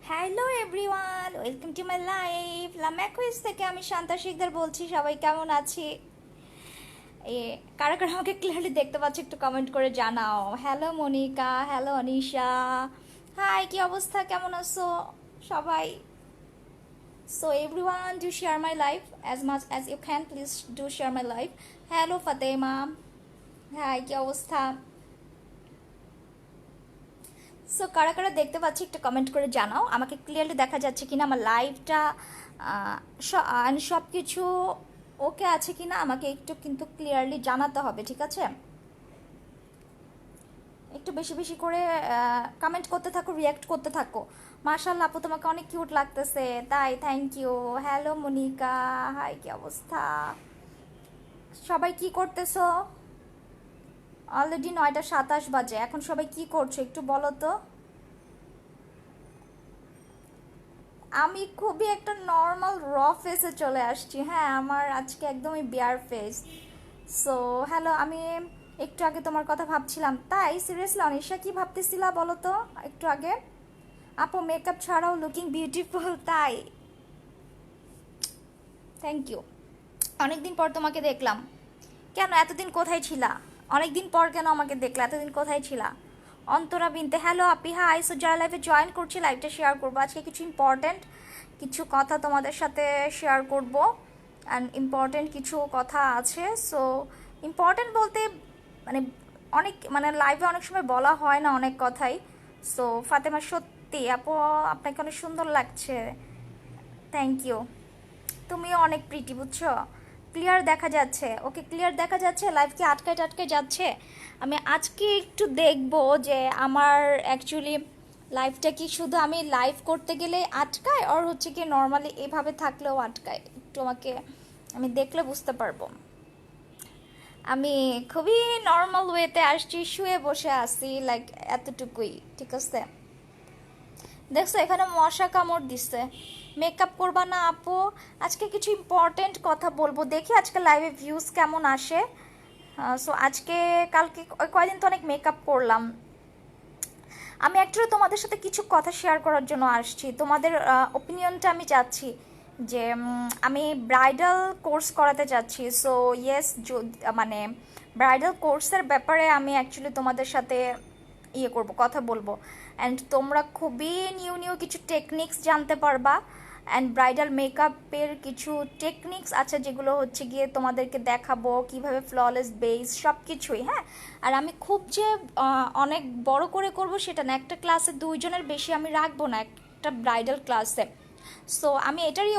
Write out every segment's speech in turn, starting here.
Hello everyone, welcome to my life. লাম্যাকুইজ থেকে আমি শান্তা শিকদার বলছি। সবাই কেমন আছি? এ কারা কারা আমাকে ক্লিয়ারলি দেখতে পাচ্ছে একটু কমেন্ট করে জানাও। Hello Monica, hello Anisha, hi, কি অবস্থা, কেমন আছো সবাই? So everyone, do share my life as much as you can, please do share my life. Hello Fatema, hi, কি অবস্থা? সো কারা কারা দেখতে পাচ্ছি একটু কমেন্ট করে জানাও। আমাকে ক্লিয়ারলি দেখা যাচ্ছে কিনা, আমার লাইভটা সব কিছু ওকে আছে কিনা আমাকে একটু কিন্তু ক্লিয়ারলি জানাতে হবে, ঠিক আছে? একটু বেশি বেশি করে কমেন্ট করতে থাকো, রিয়াক্ট করতে থাকো। মাশাআল্লাহ আপু, তোমাকে অনেক কিউট লাগতেছে। তাই, thank you. Hello Monica, hi, কি অবস্থা? সবাই কি করতেছো? অলরেডি 9:27 বাজে, এখন সবাই কি করছো একটু বলো তো। আমি খুবই একটা নর্মাল ফেসে চলে আসছি। হ্যাঁ, আমার আজকে একদমই বিয়ার ফেস। সো হ্যালো, আমি একটু আগে তোমার কথা ভাবছিলাম। তাই সিরিয়াসলি অনিশা, কি ভাবতেছিলা বলো তো একটু আগে? আপু মেকআপ ছাড়াও লুকিং বিউটিফুল। তাই, থ্যাংক ইউ। অনেকদিন পর তোমাকে দেখলাম। কেন এতদিন কোথায় ছিলা? অনেকদিন পর কেন আমাকে দেখলা? এতদিন কোথায় ছিলা? অন্তরা বিনতে, হ্যালো আপি, হাই। সো যারা লাইভে জয়েন করছি, লাইভটা শেয়ার করবো। আজকে কিছু ইম্পর্ট্যান্ট কিছু কথা তোমাদের সাথে শেয়ার করব। অ্যান্ড ইম্পর্ট্যান্ট কিছু কথা আছে। সো ইম্পর্ট্যান্ট বলতে মানে অনেক লাইভে অনেক সময় বলা হয় না অনেক কথাই। সো ফাতেমা, সত্যি আপু আপনাকে অনেক সুন্দর লাগছে। Thank you. তুমিও অনেক প্রিটি, বুঝছো? ক্লিয়ার দেখা যাচ্ছে। ওকে, ক্লিয়ার দেখা যাচ্ছে। লাইভ কি আটকায় টাটকায় যাচ্ছে? আমি আজকে একটু দেখবো যে আমার অ্যাকচুয়ালি লাইভটা কি শুধু আমি লাইভ করতে গেলে আটকায়, আর হচ্ছে কি নর্মালি এভাবে থাকলেও আটকায়। একটু আমাকে আমি দেখলে বুঝতে পারবো। আমি খুবই নর্মাল ওয়েতে আসছি, শুয়ে বসে আছি, লাইক এতটুকুই, ঠিক আছে? দেখছো এখানে মশা কামড় দিচ্ছে। মেকআপ করবা না আপু? আজকে কিছু ইম্পর্টেন্ট কথা বলবো, দেখি আজকে লাইভে ভিউজ কেমন আসে। সো আজকে কালকে কয়দিন তো অনেক মেকআপ করলাম। আমি অ্যাকচুয়ালি তোমাদের সাথে কিছু কথা শেয়ার করার জন্য আসছি। তোমাদের ওপিনিয়নটা আমি চাচ্ছি যে আমি ব্রাইডাল কোর্স করাতে চাচ্ছি। সো ইয়েস, মানে ব্রাইডাল কোর্সের ব্যাপারে আমি অ্যাকচুয়ালি তোমাদের সাথে করব, কথা বলবো। অ্যান্ড তোমরা খুবই নিউ নিউ কিছু টেকনিক্স জানতে পারবা। অ্যান্ড ব্রাইডাল মেকআপের কিছু টেকনিক্স আছে যেগুলো হচ্ছে গিয়ে তোমাদেরকে দেখাবো কিভাবে ফ্ললেস বেস সব কিছুই। হ্যাঁ, আর আমি খুব যে অনেক বড় করে করব সেটা না। একটা ক্লাসে 2 জনের বেশি আমি রাখবো না একটা ব্রাইডাল ক্লাসে। সো আমি এটারই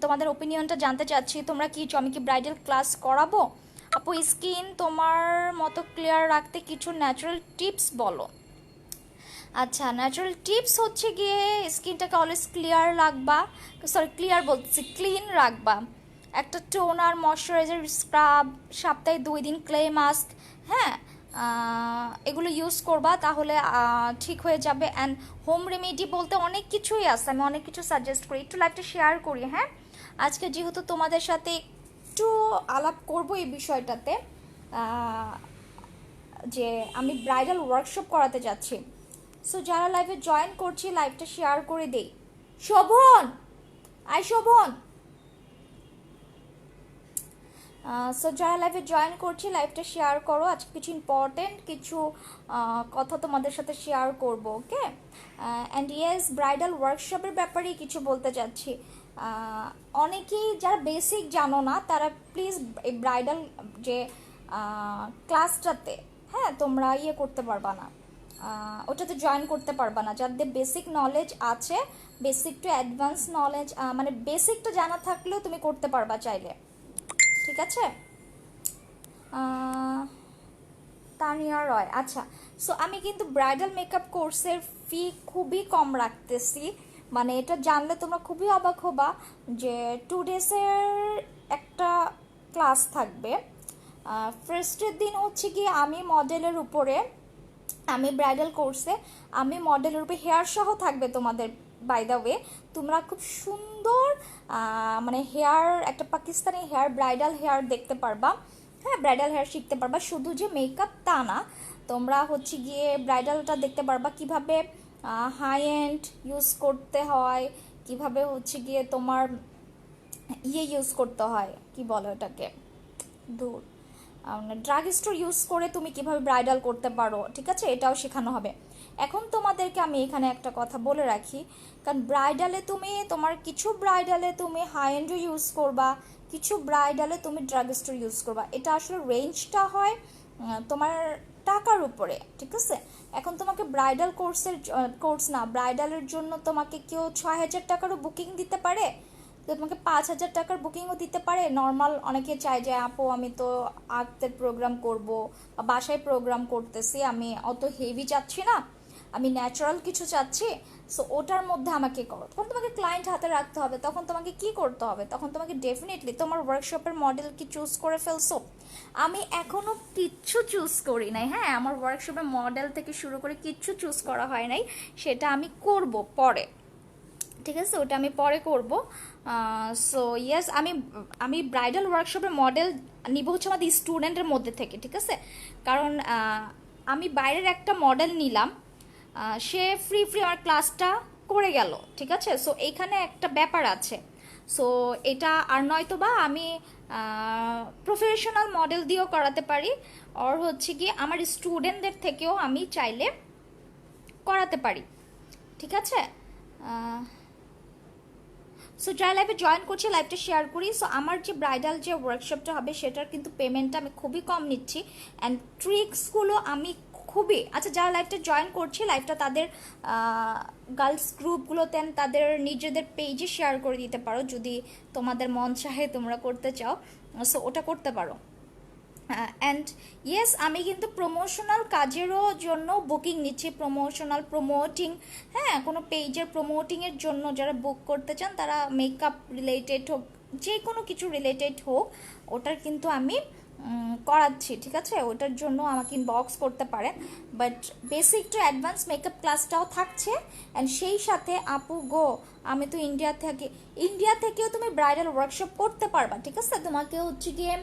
তোমাদের ওপিনিয়নটা জানতে চাচ্ছি। তোমরা কি আমি কি ব্রাইডাল ক্লাস করাবো? আপু স্কিন তোমার মতো ক্লিয়ার রাখতে কিছু ন্যাচারাল টিপস বলো। আচ্ছা, ন্যাচারাল টিপস হচ্ছে গিয়ে স্কিনটাকে অলওয়েজ ক্লিয়ার রাখবা, সরি ক্লিয়ার বলছি, ক্লিন রাখবা। একটা টোনার, ময়শ্চারাইজার, স্ক্রাব, সপ্তাহে 2 দিন ক্লে মাস্ক, হ্যাঁ, এগুলো ইউজ করবা, তাহলে ঠিক হয়ে যাবে। অ্যান্ড হোম রেমেডি বলতে অনেক কিছুই আছে, আমি অনেক কিছু সাজেস্ট করি। একটু লাইভটা শেয়ার করি। হ্যাঁ, আজকে যেহেতু তোমাদের সাথে একটু আলাপ করব এই বিষয়টাতে, যে আমি ব্রাইডাল ওয়ার্কশপ করাতে যাচ্ছি। সো যারা লাইভে জয়েন করছি, লাইভটা শেয়ার করে দেই। শোভন, শোভন। সো যারা লাইভে জয়েন করছি, লাইভটা শেয়ার করো। আজকে কিছু ইম্পর্টেন্ট কিছু কথা তোমাদের সাথে শেয়ার করব। ওকে, অ্যান্ড ইয়েস, ব্রাইডাল ওয়ার্কশপের ব্যাপারেই কিছু বলতে চাচ্ছি। অনেকেই যারা বেসিক জানো না, তারা প্লিজ এই ব্রাইডাল যে ক্লাসটাতে, হ্যাঁ, তোমরা করতে পারবা না, ওটাতে জয়েন করতে পারবা না। যাদের বেসিক নলেজ আছে, বেসিক টু অ্যাডভান্স নলেজ, মানে বেসিকটা জানা থাকলেও তুমি করতে পারবা চাইলে, ঠিক আছে? তানিয়া রয়, আচ্ছা। সো আমি কিন্তু ব্রাইডাল মেকআপ কোর্সের ফি খুবই কম রাখতেছি। মানে এটা জানলে তোমরা খুবই অবাক হবা যে 2 ডেজের একটা ক্লাস থাকবে। ফার্স্টের দিন হচ্ছে কি আমি মডেলের উপরে, আমি ব্রাইডাল কোর্সে আমি মডেলের উপরে হেয়ার সহ থাকবে তোমাদের। বাই দ্য ওয়ে, তোমরা খুব সুন্দর মানে হেয়ার, একটা পাকিস্তানি হেয়ার, ব্রাইডাল হেয়ার দেখতে পারবা। হ্যাঁ, ব্রাইডাল হেয়ার শিখতে পারবা। শুধু যে মেকআপ তা না, তোমরা হচ্ছে গিয়ে ব্রাইডালটা দেখতে পারবা কিভাবে হাই এন্ড ইউজ করতে হয়, কিভাবে হচ্ছে গিয়ে তোমার ইউজ করতে হয়, কি বলো এটাকে, দূর, ড্রাগ স্টোর ইউজ করে তুমি কিভাবে ব্রাইডাল করতে পারো, ঠিক আছে, এটাও শেখানো হবে। এখন তোমাদেরকে আমি এখানে একটা কথা বলে রাখি, কারণ ব্রাইডালে তুমি তোমার কিছু ব্রাইডালে তুমি হাই এন্ডও ইউজ করবা, কিছু ব্রাইডালে তুমি ড্রাগ স্টোর ইউজ করবা, এটা আসলে রেঞ্জটা হয় তোমার টাকার উপরে, ঠিক আছে। এখন তোমাকে ব্রাইডাল কোর্স না, ব্রাইডালের জন্য তোমাকে কেউ 6,000 টাকারও বুকিং দিতে পারে, তো তোমাকে 5,000 টাকার বুকিংও দিতে পারে। নর্মাল অনেকে চায় যে আপু আমি তো আর্টের প্রোগ্রাম করব বা বাসায় প্রোগ্রাম করতেছি, আমি অত হেভি চাচ্ছি না, আমি ন্যাচারাল কিছু চাচ্ছি, সো ওটার মধ্যে আমাকে করো। তখন তোমাকে ক্লায়েন্ট হাতে রাখতে হবে, তখন তোমাকে কি করতে হবে, তখন তোমাকে ডেফিনেটলি তোমার ওয়ার্কশপের মডেল কি চুজ করে ফেলছো। আমি এখনো কিচ্ছু চুজ করি নাই, হ্যাঁ, আমার ওয়ার্কশপের মডেল থেকে শুরু করে কিচ্ছু চুজ করা হয় নাই, সেটা আমি করব পরে, ঠিক আছে, ওটা আমি পরে করব। সো ইয়েস, আমি আমি ব্রাইডাল ওয়ার্কশপের মডেল নিব হচ্ছে আমাদের স্টুডেন্টের মধ্যে থেকে, ঠিক আছে, কারণ আমি বাইরের একটা মডেল নিলাম, সে ফ্রি আমার ক্লাসটা করে গেল, ঠিক আছে, সো এইখানে একটা ব্যাপার আছে। সো এটা আর নয়তো বা আমি প্রফেশনাল মডেল দিয়েও করাতে পারি, আর হচ্ছে কি আমার স্টুডেন্টদের থেকেও আমি চাইলে করাতে পারি, ঠিক আছে। সো যারা লাইভে জয়েন করছি লাইভটা শেয়ার করি। সো আমার যে ব্রাইডাল যে ওয়ার্কশপটা হবে সেটার কিন্তু পেমেন্টটা আমি খুবই কম নিচ্ছি, অ্যান্ড ট্রিক্সগুলো আমি খুবই, আচ্ছা যারা লাইভটা জয়েন করছি লাইভটা তাদের গার্লস গ্রুপগুলোতে তাদের নিজেদের পেজে শেয়ার করে দিতে পারো, যদি তোমাদের মন চাহে তোমরা করতে চাও, সো ওটা করতে পারো। অ্যান্ড ইয়েস, আমি কিন্তু প্রমোশনাল কাজেরও জন্য বুকিং নিচ্ছি, প্রমোটিং, হ্যাঁ, কোনো পেজের প্রমোটিংয়ের জন্য যারা বুক করতে চান তারা মেকআপ রিলেটেড হোক, যে কোনো কিছু রিলেটেড হোক, ওটার কিন্তু আমি করাচ্ছি, ঠিক আছে, ওটার জন্য আমাকে ইনবক্স করতে পারেন। But basic to advance makeup ক্লাসটাও থাকছে, অ্যান্ড সেই সাথে আপু গো আমি তো ইন্ডিয়া থেকেও তুমি ব্রাইডাল ওয়ার্কশপ করতে পারবা, ঠিক আছে, তোমাকে হচ্ছে গিয়ে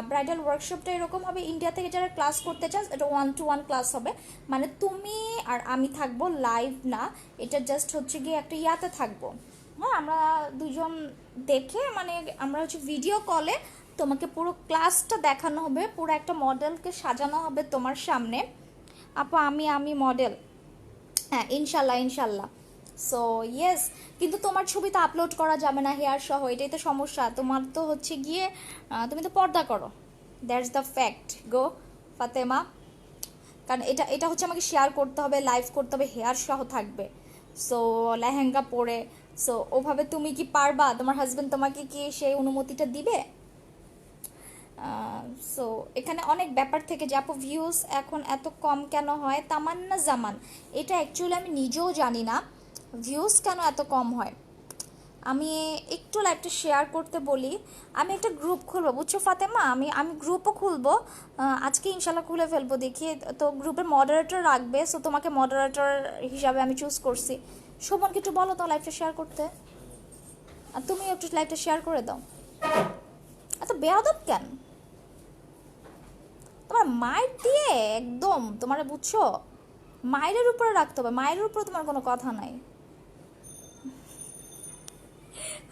ব্রাইডাল ওয়ার্কশপটা এরকম হবে, ইন্ডিয়া থেকে যারা ক্লাস করতে চান এটা 1-to-1 ক্লাস হবে, মানে তুমি আর আমি থাকবো, লাইভ না, এটা জাস্ট হচ্ছে গিয়ে একটা ইয়াতে থাকবো, হ্যাঁ, আমরা দুজন দেখে, মানে আমরা হচ্ছে ভিডিও কলে তোমাকে পুরো ক্লাসটা দেখানো হবে, পুরো একটা মডেলকে সাজানো হবে তোমার সামনে, আপু আমি মডেল, হ্যাঁ, ইনশাল্লাহ ইনশাল্লাহ। সো ইয়েস, কিন্তু তোমার ছবি তো আপলোড করা যাবে না হেয়ার সহ, এটাই তো সমস্যা, তোমার তো হচ্ছে গিয়ে তুমি তো পর্দা করো, দ্যাটস দ্য ফ্যাক্ট গো ফাতেমা, কারণ এটা এটা হচ্ছে আমাকে শেয়ার করতে হবে, লাইভ করতে হবে, হেয়ার সহ থাকবে, সো লেহেঙ্গা পরে, সো ওভাবে তুমি কি পারবা, তোমার হাজবেন্ড তোমাকে কি সেই অনুমতিটা দিবে। সো এখানে অনেক ব্যাপার থেকে যে আপু ভিউজ এখন এত কম কেন হয়, তামান্না জামান, এটা অ্যাকচুয়ালি আমি নিজেও জানি না ভিউজ কেন এত কম হয়। আমি একটু লাইভটা শেয়ার করতে বলি, আমি একটা গ্রুপ খুলবো বুঝছো ফাতেমা, আমি গ্রুপও খুলবো, আজকে ইনশাল্লাহ খুলে ফেলবো, দেখি তো গ্রুপের মডারেটর রাখবে, সো তোমাকে মডারেটর হিসাবে আমি চুজ করছি। শোভনকে একটু বলো তো লাইভটা শেয়ার করতে, আর তুমি একটু লাইভটা শেয়ার করে দাও। এত বেয়াদব কেন, তোমার মায়ের দিয়ে একদম তোমার বুঝছো, মায়ের উপরে রাখতে হবে, মায়ের উপরে তোমার কোনো কথা নাই,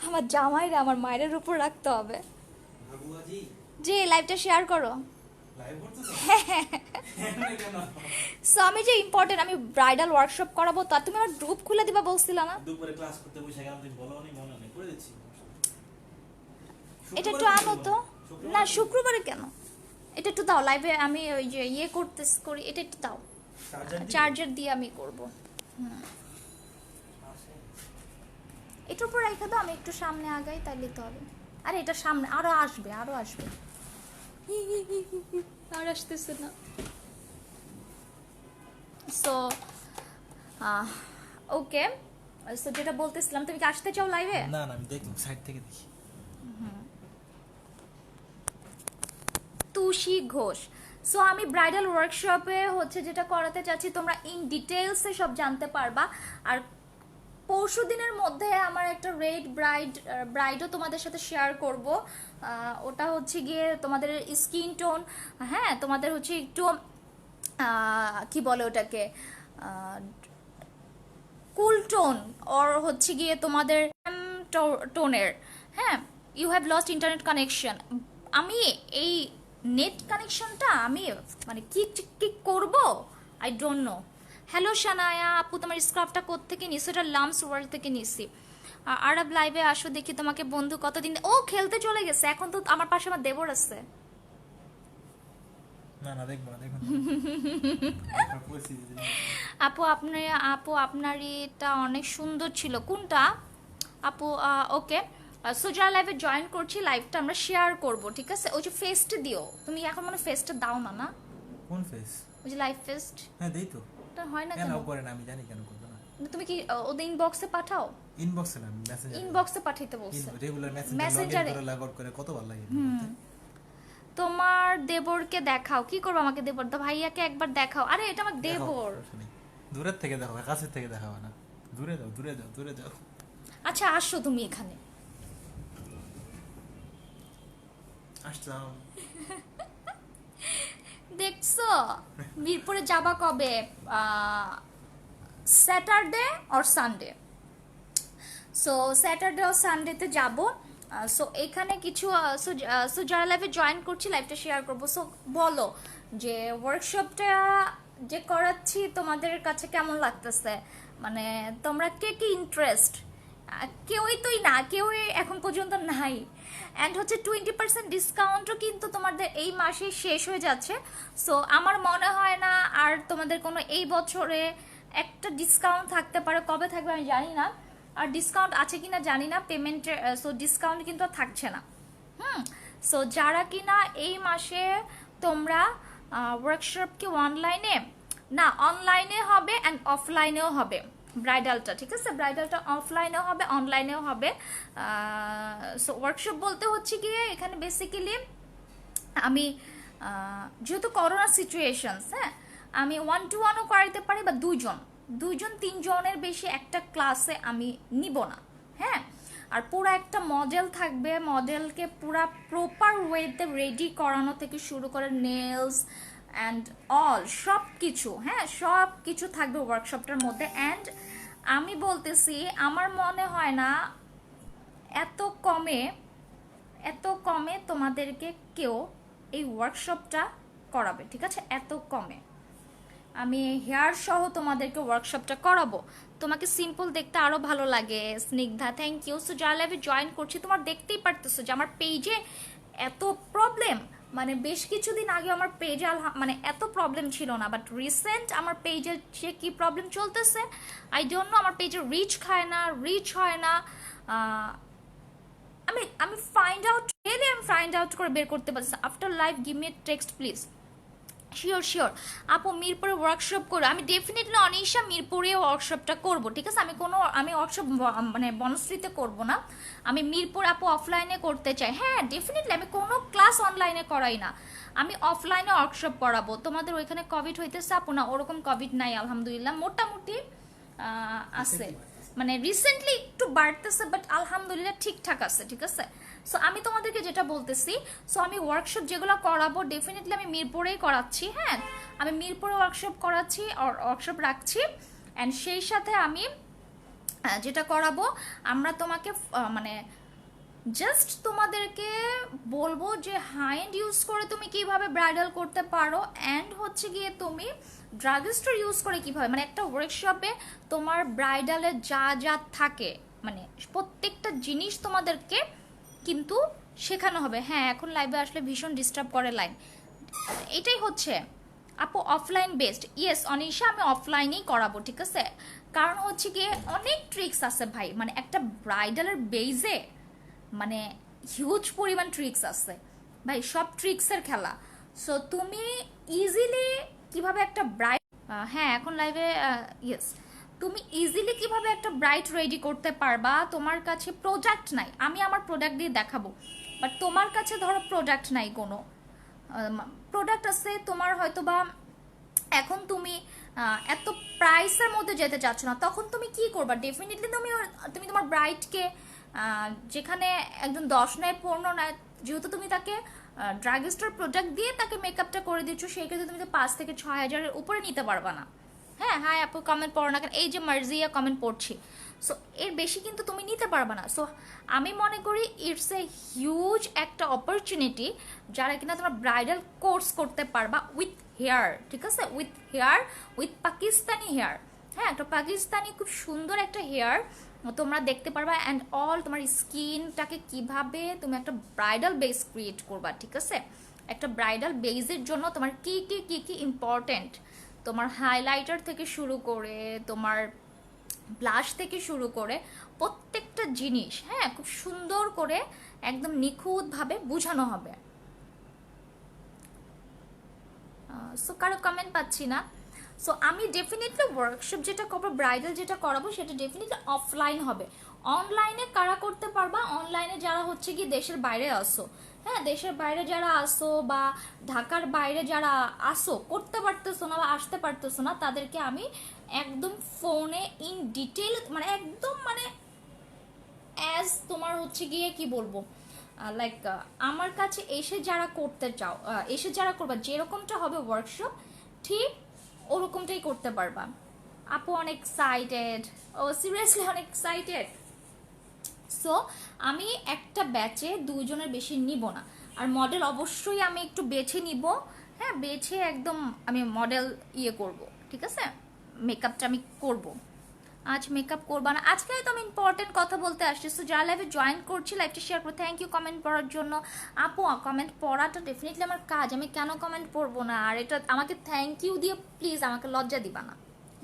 আমার জামাইরে আমার মায়ের উপর রাখতে হবে। জি লাইভটা শেয়ার করো। সো আমি যে ইম্পর্টেন্ট, আমি ব্রাইডাল ওয়ার্কশপ করাবো, তা তুমি আমার গ্রুপ খুলে দিবা বলছিল না, দুপুরে ক্লাস করতে বসে গেলাম, তুমি বলো নি মনে নেই, করে দিচ্ছি। এটা একটু আনো তো, না শুক্রবারে কেন, এটা একটু দাও, লাইভে আমি ওই যে ইয়ে করি, এটা একটু দাও, চার্জার দিয়ে আমি করব, এটার উপর রেখে দাও, আমি একটু সামনে আগাই তাইলে তো হবে। আরে এটা সামনে আরো আসবে আর আসতেছে না। সো ওকে, সো যেটা বলতেছিলাম, তুমি কি আসতে চাও লাইভে? না আমি দেখলাম সাইড থেকে দেখি। তুষি ঘোষ, সো আমি ব্রাইডাল ওয়ার্কশপে হচ্ছে যেটা করাতে চাচ্ছি, তোমরা ইন ডিটেলসে সব জানতে পারবা, আর পরশু দিনের মধ্যে আমার একটা রেড ব্রাইডও তোমাদের সাথে শেয়ার করব, ওটা হচ্ছে গিয়ে তোমাদের স্কিন টোন, হ্যাঁ, তোমাদের হচ্ছে একটু কি বলে ওটাকে, কুল টোন ওর হচ্ছে গিয়ে তোমাদের টোনের, হ্যাঁ, you have lost internet connection. আমি এই নেট কানেকশনটা আমি মানে কি কি করব I don't know. Hello Shanaya আপু, তোমার স্ক্রাফটা কোত্থেকে নিছো? এটা লামস ওয়ার্ল্ড থেকে নিছি। আরব লাইভে আসো দেখি তোমাকে বন্ধু কতদিন। ও খেলতে চলে গেছে, এখন তো আমার পাশে আমার দেবর আছে। না না, দেখবো না, দেখুন। পরিস্থিতি জানি। আপু আপনার এটা অনেক সুন্দর ছিল। কোনটা আপু? ওকে, সোজা লাইভে জয়েন করছি, লাইভটা আমরা শেয়ার করব, ঠিক আছে? ওই যে ফেস্ট দিও তুমি, এখন মনে ফেস্টটা দাও না না? কোন ফেস? ওই যে লাইভ ফেস্ট, হ্যাঁ দেই তো। এটা হয় না কেন কেন? করে না, আমি জানি কেন করবে না। তুমি কি ওদের ইনবক্সে পাঠাও? ইনবক্সে না, মেসেঞ্জারে। ইনবক্সে পাঠাইতে বলছে। রেগুলার Messenger-এ। মেসেঞ্জারে করে লগ আউট করে কতবার লাগে। তোমার দেবরকে দেখাও। কি করবো আমাকে দেবর? তো ভাইয়াকে একবার দেখাও। আরে এটা আমার দেবর। দূরের থেকে দেখো, কাছের থেকে দেখাও না। দূরে যাও, দূরে যাও, দূরে যাও। আচ্ছা আসো তুমি এখানে। আসলাম। দেখছো মিরপুরে যাবা কবে? Saturday or Sunday. So Saturday ও সানডেতে যাব। সো এখানে কিছু সো যারা লাইভে জয়েন করছি লাইভটা শেয়ার করবো। সো বলো যে ওয়ার্কশপটা যে করাচ্ছি তোমাদের কাছে কেমন লাগতেছে, মানে তোমরা কে কি ইন্টারেস্ট? কেউই তোই না, কেউই এখন পর্যন্ত নাই। অ্যান্ড হচ্ছে 20% ডিসকাউন্টও কিন্তু তোমাদের এই মাসে শেষ হয়ে যাচ্ছে। সো আমার মনে হয় না আর তোমাদের কোনো এই বছরে একটা ডিসকাউন্ট থাকতে পারে। কবে থাকবে আমি জানি না, আর ডিসকাউন্ট আছে কিনা জানি না পেমেন্টের। সো ডিসকাউন্ট কিন্তু আর থাকছে না। সো যারা কিনা এই মাসে তোমরা ওয়ার্কশপ কি অনলাইনে না, অনলাইনে হবে অ্যান্ড অফলাইনেও হবে ব্রাইডালটা, ঠিক আছে? ব্রাইডালটা অফলাইনেও হবে অনলাইনেও হবে। সো ওয়ার্কশপ বলতে হচ্ছে কি এখানে বেসিক্যালি আমি যেহেতু করোনা সিচুয়েশনস, হ্যাঁ, আমি 1-to-1ও করাইতে পারি বা দুইজন 3জনের বেশি একটা ক্লাসে আমি নিব না, হ্যাঁ। আর পুরো একটা মডেল থাকবে, মডেলকে পুরা প্রপার ওয়েতে রেডি করানো থেকে শুরু করে নেলস অ্যান্ড অল সব কিছু, হ্যাঁ, সব কিছু থাকবে ওয়ার্কশপটার মধ্যে। অ্যান্ড আমি বলতেছি আমার মনে হয় না এত কমে তোমাদেরকে কেউ এই ওয়ার্কশপটা করাবে, ঠিক আছে? এত কমে আমি হেয়ার সহ তোমাদেরকে ওয়ার্কশপটা করাবো। তোমাকে সিম্পল দেখতে আরো ভালো লাগে স্নিগ্ধা, থ্যাংক ইউ। সো যারা লাইভে জয়েন করছি তোমার দেখতেই পারতেছো যে আমার পেজে এত প্রবলেম, মানে বেশ কিছুদিন আগে আমার পেজে মানে এত প্রবলেম ছিল না, বাট রিসেন্ট আমার পেজে যে কি প্রবলেম চলতেছে আই ডোন্ট নো। আমার পেজে রিচ হয় না। আমি ফাইন্ড আউট করে বের করতে পারছি। After live give me text please. Sure আপু মিরপুরে ওয়ার্কশপ করো। আমি ডেফিনেটলি অনিশা মিরপুরে ওয়ার্কশপটা করব, ঠিক আছে? আমি ওয়ার্কশপ মানে বনশ্রীতে করব না, আমি মিরপুর আপু অফলাইনে করতে চাই। হ্যাঁ ডেফিনেটলি, আমি কোনো ক্লাস অনলাইনে করাই না, আমি অফলাইনে ওয়ার্কশপ করাবো। তোমাদের ওইখানে কোভিড হইতেছে আপু? না ওরকম কোভিড নাই আলহামদুলিল্লাহ, মোটামুটি আছে, মানে রিসেন্টলি একটু বাড়তেছে, বাট আলহামদুলিল্লাহ ঠিকঠাক আছে, ঠিক আছে? সো আমি তোমাদেরকে যেটা বলতেছি, সো আমি ওয়ার্কশপ যেগুলো করাবো ডেফিনেটলি আমি মিরপুরেই করাচ্ছি, হ্যাঁ, আমি মিরপুরে ওয়ার্কশপ করাচ্ছি, ওয়ার্কশপ রাখছি। অ্যান্ড সেই সাথে আমি যেটা করাবো, আমরা তোমাকে মানে জাস্ট তোমাদেরকে বলবো যে হ্যান্ড ইউজ করে তুমি কিভাবে ব্রাইডাল করতে পারো, অ্যান্ড হচ্ছে গিয়ে তুমি ড্রাগস্টোর ইউজ করে কিভাবে, মানে একটা ওয়ার্কশপে তোমার ব্রাইডালের যা যা থাকে মানে প্রত্যেকটা জিনিস তোমাদেরকে কিন্তু শেখানো হবে। হ্যাঁ এখন লাইভে আসলে ভীষণ ডিস্টার্ব করে লাইন, এটাই হচ্ছে আপু অফলাইন বেসড। ইয়েস অনিশা, আমি অফলাইনেই করাবো, ঠিক আছে? কারণ হচ্ছে গিয়ে অনেক ট্রিক্স আছে ভাই, মানে একটা ব্রাইডালের বেজে মানে হিউজ পরিমাণ ট্রিক্স আছে ভাই, সব ট্রিক্সের খেলা। সো তুমি ইজিলি কিভাবে একটা ব্রাইট, হ্যাঁ এখন লাইভে, ইয়েস, তুমি ইজিলি কিভাবে একটা ব্রাইট রেডি করতে পারবা। তোমার কাছে প্রোডাক্ট নাই, আমি আমার প্রোডাক্ট দিয়ে দেখাবো, বাট তোমার কাছে ধরো প্রোডাক্ট নাই, কোনো প্রোডাক্ট আছে তোমার হয়তো বা, এখন তুমি এত প্রাইসের মধ্যে যেতে চাচ্ছ না, তখন তুমি কি করবা? ডেফিনেটলি তুমি তোমার ব্রাইটকে যেখানে একজন 10 নেয় 15 নেয়, যেহেতু তুমি তাকে ড্রাগ স্টোর প্রোডাক্ট দিয়ে তাকে মেকআপটা করে দিচ্ছ, সেই ক্ষেত্রে তুমি তো 5 থেকে 6 হাজারের উপরে নিতে পারবা না, হ্যাঁ হাই আপু কমেন্ট পড়ো না কেন, এই যে মার্জিয়া কমেন্ট পড়ছি। সো এর বেশি কিন্তু তুমি নিতে পারবে না। সো আমি মনে করি ইটস এ হিউজ একটা অপরচুনিটি যারা কিনা তোমরা ব্রাইডাল কোর্স করতে পারবা উইথ হেয়ার, ঠিক আছে, with hair, with Pakistani hair. হ্যাঁ, একটা পাকিস্তানি খুব সুন্দর একটা হেয়ার তোমরা দেখতে পারবা, অ্যান্ড অল তোমার স্কিনটাকে কিভাবে তুমি একটা ব্রাইডাল বেস ক্রিয়েট করবা, ঠিক আছে। একটা ব্রাইডাল বেজের জন্য তোমার কি কি কি কি ইম্পর্টেন্ট, তোমার হাইলাইটার থেকে শুরু করে তোমার ব্লাশ থেকে শুরু করে প্রত্যেকটা জিনিস, হ্যাঁ, খুব সুন্দর করে একদম নিখুঁতভাবে বোঝানো হবে। সো কারো কমেন্ট পাচ্ছি না। সো আমি ডেফিনেটলি ওয়ার্কশপ যেটা করবো, ব্রাইডাল যেটা করাবো সেটা ডেফিনেটলি অফলাইন হবে। অনলাইনে কারা করতে পারবা, অনলাইনে যারা হচ্ছে কি দেশের বাইরে আসো, হ্যাঁ, দেশের বাইরে যারা আসো বা ঢাকার বাইরে যারা আসো, করতে পারতেছো না বা আসতে পারতেছো না, তাদেরকে আমি একদম ফোনে ইন ডিটেল মানে একদম মানে অ্যাজ তোমার হচ্ছে গিয়ে কি বলবো, লাইক আমার কাছে এসে যারা করতে চাও, এসে যারা করবা, যেরকমটা হবে ওয়ার্কশপ ঠিক ওরকমটাই করতে পারবা। আপু অনেক এক্সাইটেড, ও সিরিয়াসলি অনেক এক্সাইটেড। সো আমি একটা ব্যাচে দুইজনের বেশি নিব না, আর মডেল অবশ্যই আমি একটু বেছে নিব, হ্যাঁ, বেছে একদম আমি মডেল ইয়ে করব, ঠিক আছে, মেকআপটা আমি করব। আজ মেকআপ করবা না, আজকে তো আমি ইম্পর্টেন্ট কথা বলতে আসছি। সো যারা লাইভে জয়েন করছি লাইভটা শেয়ার করে থ্যাংক ইউ কমেন্ট পড়ার জন্য। আপু কমেন্ট পড়াটা ডেফিনেটলি আমার কাজ, আমি কেন কমেন্ট পড়বো না, আর এটা আমাকে থ্যাংক ইউ দিয়ে প্লিজ আমাকে লজ্জা দিবা না,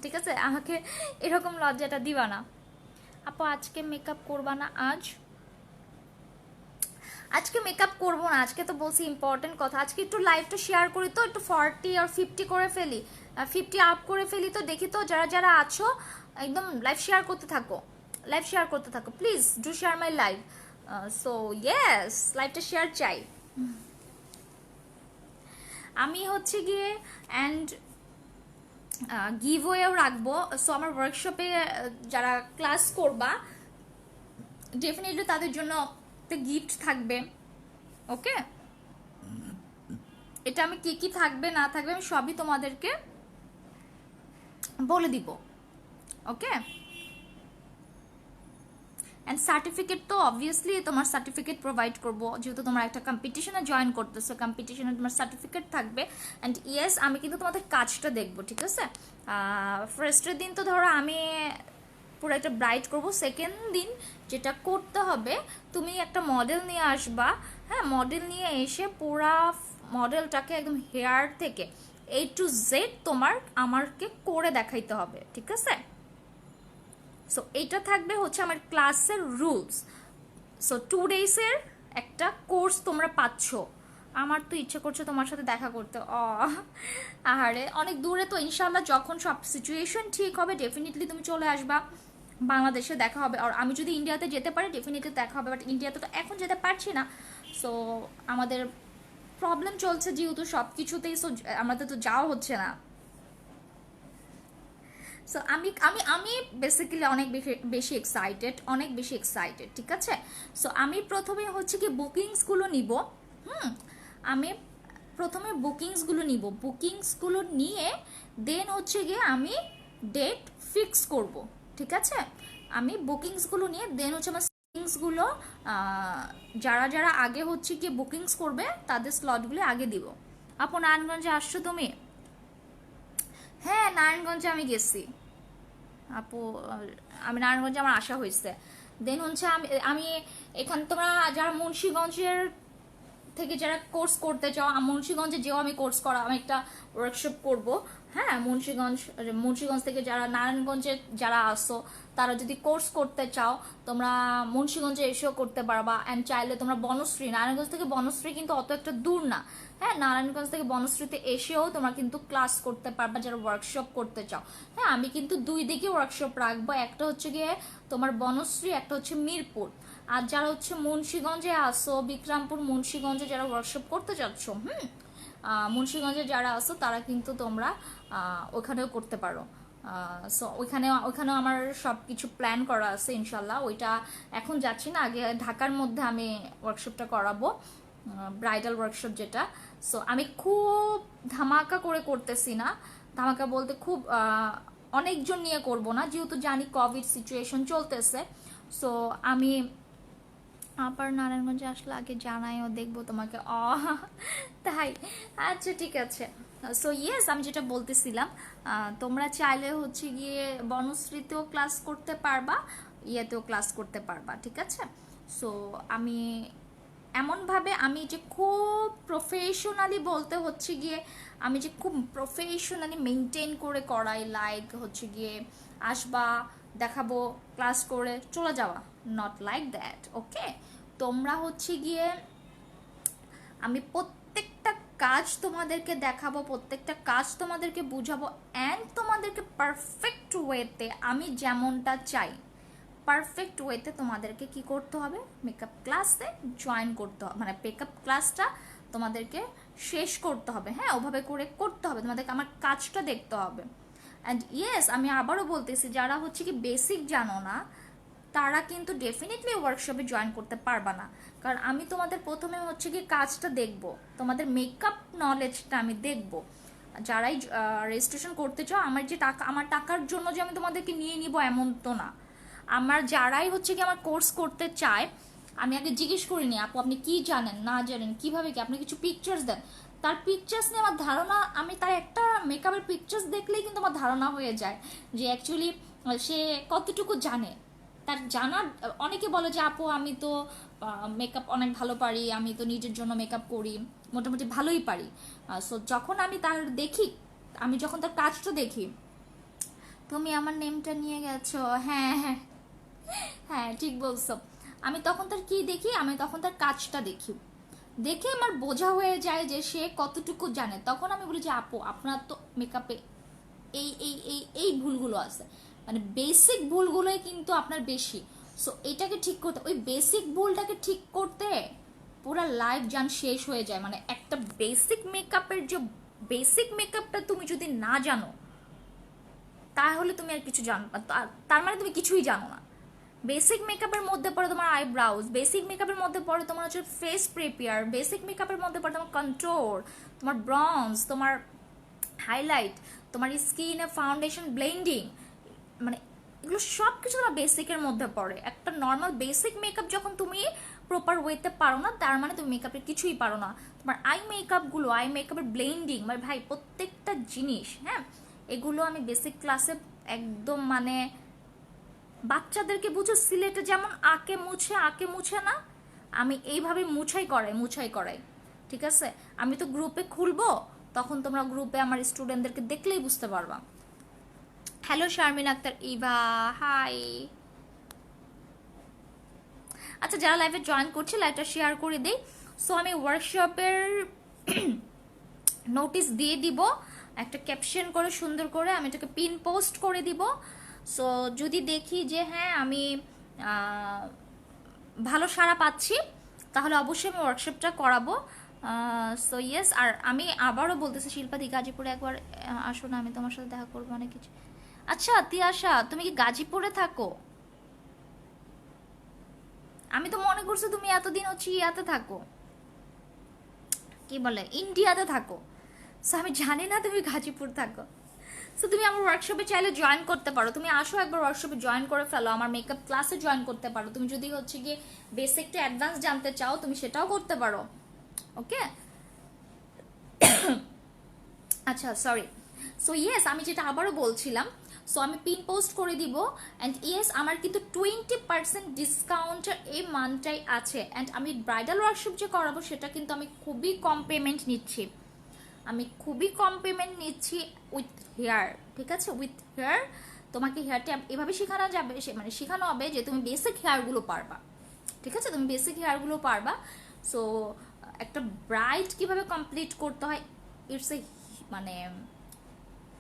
ঠিক আছে, আমাকে এরকম লজ্জাটা দিবা না। আপু আজকে মেকআপ করবা না, আজকে মেকআপ করবো না, আজকে তো বলছি ইম্পর্টেন্ট কথা, আজকে একটু লাইভটা শেয়ার করি তো, একটু 40 আর 50 করে ফেলি, 50 আপ করে ফেলি, তো দেখি তো যারা যারা আছো একদম লাইভ শেয়ার করতে থাকো, লাইভ শেয়ার করতে থাকো, please do share my live. So yes, লাইভটা শেয়ার চাই আমি হচ্ছে গিয়ে, অ্যান্ড গিভওয়েও রাখবো। সো আমার ওয়ার্কশপে যারা ক্লাস করবা ডেফিনেটলি তাদের জন্য একটা গিফট থাকবে, ওকে। এটা আমি কি কি থাকবে না থাকবে আমি সবই তোমাদেরকে বলে দিব, ওকে। অ্যান্ড সার্টিফিকেট তো অবভিয়াসলি তোমার সার্টিফিকেট প্রোভাইড করবো, যেহেতু তোমার একটা কম্পিটিশনে জয়েন করতেছো, কম্পিটিশনে তোমার সার্টিফিকেট থাকবে। অ্যান্ড ইয়েস, আমি কিন্তু তোমাদের কাজটা দেখবো, ঠিক আছে। ফার্স্টের দিন তো ধরো আমি পুরো একটা ব্রাইট করবো, সেকেন্ড দিন যেটা করতে হবে, তুমি একটা মডেল নিয়ে আসবা, হ্যাঁ, মডেল নিয়ে এসে পুরা মডেলটাকে একদম হেয়ার থেকে A to Z তোমার আমাকে করে দেখাইতে হবে, ঠিক আছে। সো এইটা থাকবে হচ্ছে আমার ক্লাসের রুলস। সো 2 ডেজের একটা কোর্স তোমরা পাচ্ছ। আমার তো ইচ্ছে করছে তোমার সাথে দেখা করতে, আহারে অনেক দূরে তো, ইনশাল্লাহ যখন সব সিচুয়েশন ঠিক হবে ডেফিনেটলি তুমি চলে আসবা, বাংলাদেশে দেখা হবে। আর আমি যদি ইন্ডিয়াতে যেতে পারি ডেফিনেটলি দেখা হবে, বাট ইন্ডিয়াতে তো এখন যেতে পারছি না। সো আমাদের প্রবলেম চলছে যেহেতু সব কিছুতেই, সো আমাদের তো যাওয়া হচ্ছে না। সো আমি আমি আমি বেসিক্যালি অনেক বেশি এক্সাইটেড, অনেক বেশি এক্সাইটেড, ঠিক আছে। সো আমি প্রথমে হচ্ছে কি বুকিংসগুলো নিব, আমি প্রথমে বুকিংসগুলো নিব, বুকিংসগুলো নিয়ে দেন হচ্ছে গিয়ে আমি ডেট ফিক্স করব, ঠিক আছে। আমি বুকিংসগুলো নিয়ে দেন হচ্ছে আমার বুকিংসগুলো যারা যারা আগে হচ্ছে কি বুকিংস করবে তাদের স্লটগুলো আগে দিব। আপু নারায়ণগঞ্জে আসছো তুমি? হ্যাঁ, নারায়ণগঞ্জে আমি গেছি আপু, আমি নারায়ণগঞ্জে আমার আসা হয়েছে। দেন হচ্ছে আমি আমি এখানে তোমরা যারা মুন্সিগঞ্জের থেকে যারা কোর্স করতে চাও, মুন্সিগঞ্জে যেও আমি কোর্স করা, আমি একটা ওয়ার্কশপ করব, হ্যাঁ, মুন্সিগঞ্জ থেকে যারা নারায়ণগঞ্জে যারা আসো তারা যদি কোর্স করতে চাও তোমরা মুন্সিগঞ্জে এসেও করতে পারবা। অ্যান্ড চাইলে তোমরা বনশ্রী, নারায়ণগঞ্জ থেকে বনশ্রী কিন্তু অত একটা দূর না, হ্যাঁ, নারায়ণগঞ্জ থেকে বনশ্রীতে এসেও তোমরা কিন্তু ক্লাস করতে পারবা যারা ওয়ার্কশপ করতে চাও। হ্যাঁ, আমি কিন্তু 2 দিকে ওয়ার্কশপ রাখবো, একটা হচ্ছে গিয়ে তোমার বনশ্রী, একটা হচ্ছে মিরপুর। আর যারা হচ্ছে মুন্সিগঞ্জে আসো, বিক্রমপুর মুন্সিগঞ্জে যারা ওয়ার্কশপ করতে চাচ্ছ, মুন্সিগঞ্জে যারা আসো তারা কিন্তু তোমরা ওখানেও করতে পারো। সো ওইখানেও আমার সব কিছু প্ল্যান করা আছে ইনশাল্লাহ, ওইটা এখন যাচ্ছি না, আগে ঢাকার মধ্যে আমি ওয়ার্কশপটা করাবো, ব্রাইডাল ওয়ার্কশপ যেটা। সো আমি খুব ধামাকা করে করতেছি না, ধামাকা বলতে খুব অনেকজন নিয়ে করব না, যেহেতু জানি কোভিড সিচুয়েশন চলতেছে। সো আমি আবার নারায়ণগঞ্জে আসলে আগে জানাইও, দেখবো তোমাকে। তাই, আচ্ছা ঠিক আছে। সো ইয়েস, আমি যেটা বলতেছিলাম, তোমরা চাইলে হচ্ছে গিয়ে বনশ্রীতেও ক্লাস করতে পারবা, ইয়েতেও ক্লাস করতে পারবা, ঠিক আছে। সো আমি এমনভাবে, আমি যে খুব প্রফেশনালি বলতে হচ্ছে গিয়ে, আমি যে খুব প্রফেশনালি মেনটেন করে করাই, লাইক হচ্ছে গিয়ে আসবা, দেখাবো, ক্লাস করে চলে যাওয়া, নট লাইক দ্যাট, ওকে। তোমরা হচ্ছে গিয়ে, আমি প্রত্যেকটা কাজ তোমাদেরকে দেখাবো, প্রত্যেকটা কাজ তোমাদেরকে বুঝাবো, অ্যান্ড তোমাদেরকে পারফেক্ট ওয়েতে, আমি যেমনটা চাই পারফেক্ট ওয়েতে তোমাদেরকে কি করতে হবে, মেকআপ ক্লাসে জয়েন করতে হবে, মানে মেকআপ ক্লাসটা তোমাদেরকে শেষ করতে হবে। হ্যাঁ, ওভাবে করে করতে হবে, তোমাদেরকে আমার কাজটা দেখতে হবে। অ্যান্ড ইয়েস, আমি আবারও বলতেছি, যারা হচ্ছে কি বেসিক জানো না, তারা কিন্তু ডেফিনেটলি ওয়ার্কশপে জয়েন করতে পারবা না। কারণ আমি তোমাদের প্রথমে হচ্ছে কি কাজটা দেখব, তোমাদের মেকআপ নলেজটা আমি দেখব। যারাই রেজিস্ট্রেশন করতে চাও, আমার যে টাকা, আমার টাকার জন্য যে আমি তোমাদেরকে নিয়ে নিব এমন তো না। আমার যারাই হচ্ছে কি আমার কোর্স করতে চায়, আমি আগে জিজ্ঞেস করিনি আপু আপনি কি জানেন না জানেন, কিভাবে কি, আপনি কিছু পিকচার্স দেন, তার পিকচার্স নিয়ে আমার ধারণা, আমি তার একটা মেকআপের পিকচার্স দেখলেই কিন্তু আমার ধারণা হয়ে যায় যে অ্যাকচুয়ালি সে কতটুকু জানে। তার জানার, অনেকে বলে যে আপু আমি তো মেকআপ অনেক ভালো পারি, আমি তো নিজের জন্য মেকআপ করি, মোটামুটি ভালোই পারি। সো যখন আমি তার দেখি, আমি যখন তার কাজটা দেখি, তুমি আমার নেমটা নিয়ে গেছো, হ্যাঁ হ্যাঁ হ্যাঁ ঠিক বলছো, আমি তখন তার কি দেখি, আমি তখন তার কাজটা দেখি, দেখে আমার বোঝা হয়ে যায় যে সে কতটুকু জানে। তখন আমি বলি যে আপু আপনার তো মেকআপে এই এই এই এই ভুলগুলো আছে, মানে বেসিক ভুলগুলোই কিন্তু আপনার বেশি। সো এটাকে ঠিক করতে, ওই বেসিক ভুলটাকে ঠিক করতে পুরো লাইফ জান শেষ হয়ে যায়। মানে একটা বেসিক মেকআপের যে বেসিক মেকআপটা তুমি যদি না জানো, তাহলে তুমি আর কিছু জানো না, তার মানে তুমি কিছুই জানো না। বেসিক মেকআপের মধ্যে পড়ে তোমার আইব্রাউজ, বেসিক মেকআপের মধ্যে পড়ে তোমার হচ্ছে ফেস প্রিপেয়ার, বেসিক মেকআপের মধ্যে পড়ে তোমার কন্ট্রোল, তোমার ব্রঞ্জ, তোমার হাইলাইট, তোমার স্কিনে ফাউন্ডেশন ব্লেন্ডিং, মানে এগুলো সব কিছু তোমার বেসিকের মধ্যে পড়ে। একটা নর্মাল বেসিক মেকআপ যখন তুমি প্রপার ওয়েতে পারো না, তার মানে তুমি মেকআপের কিছুই পারো না। তোমার আই মেকআপগুলো, আই মেকআপের ব্লেন্ডিং, মানে ভাই প্রত্যেকটা জিনিস, হ্যাঁ এগুলো আমি বেসিক ক্লাসে একদম, মানে বাচ্চাদেরকে বুঝো সিলেটে যেমন আঁকে মুছে না, আমি এইভাবে মুছাই করাই, ঠিক আছে। আমি তো গ্রুপে খুলবো, তখন তোমরা গ্রুপে আমার স্টুডেন্টদেরকে দেখলেই বুঝতে পারবা। Hello Sharmin Akter, Eva, hi. আচ্ছা, যারা লাইভে জয়েন করছে লাইভটা শেয়ার করে দিই। সো আমি ওয়ার্কশপের নোটিস দিয়ে দিব, একটা ক্যাপশন করে সুন্দর করে আমি এটাকে পিন পোস্ট করে দিব। সো যদি দেখি যে হ্যাঁ আমি ভালো সাড়া পাচ্ছি, তাহলে অবশ্যই আমি ওয়ার্কশপটা করাবো। সো ইয়েস, আর আমি আবারও বলতেছি শিল্পাদি গাজীপুরে একবার আসো না, আমি তোমার সাথে দেখা করবো অনেক কিছু। আচ্ছা তিয়াশা, তুমি কি গাজীপুরে থাকো? আমি তো মনে করছি তুমি এতদিন হচ্ছে ইয়াতে থাকো, কি বলে ইন্ডিয়াতে থাকো। সো আমি জানি না তুমি গাজীপুর থাকো। সো তুমি আমার ওয়ার্কশপে চাইলে জয়েন করতে পারো, তুমি আসো একবার ওয়ার্কশপে জয়েন করে ফেলো, আমার মেকআপ ক্লাসে জয়েন করতে পারো। তুমি যদি হচ্ছে গিয়ে বেসিক টু অ্যাডভান্স জানতে চাও, তুমি সেটাও করতে পারো, ওকে। আচ্ছা সরি। সো ইয়েস, আমি যেটা আবারও বলছিলাম, সো আমি পিন পোস্ট করে দিব। অ্যান্ড ইয়েস, আমার কিন্তু 20% ডিসকাউন্ট এই মান্থটাই আছে। অ্যান্ড আমি ব্রাইডাল ওয়ার্কশপ যে করাবো, সেটা কিন্তু আমি খুবই কম পেমেন্ট নিচ্ছি, উইথ হেয়ার, ঠিক আছে, উইথ হেয়ার। তোমাকে হেয়ারটা এভাবে শেখানো যাবে, মানে শেখানো হবে যে তুমি বেসিক হেয়ারগুলো পারবা, ঠিক আছে, তুমি বেসিক হেয়ারগুলো পারবা। সো একটা ব্রাইড কিভাবে কমপ্লিট করতে হয়, ইটস এ, মানে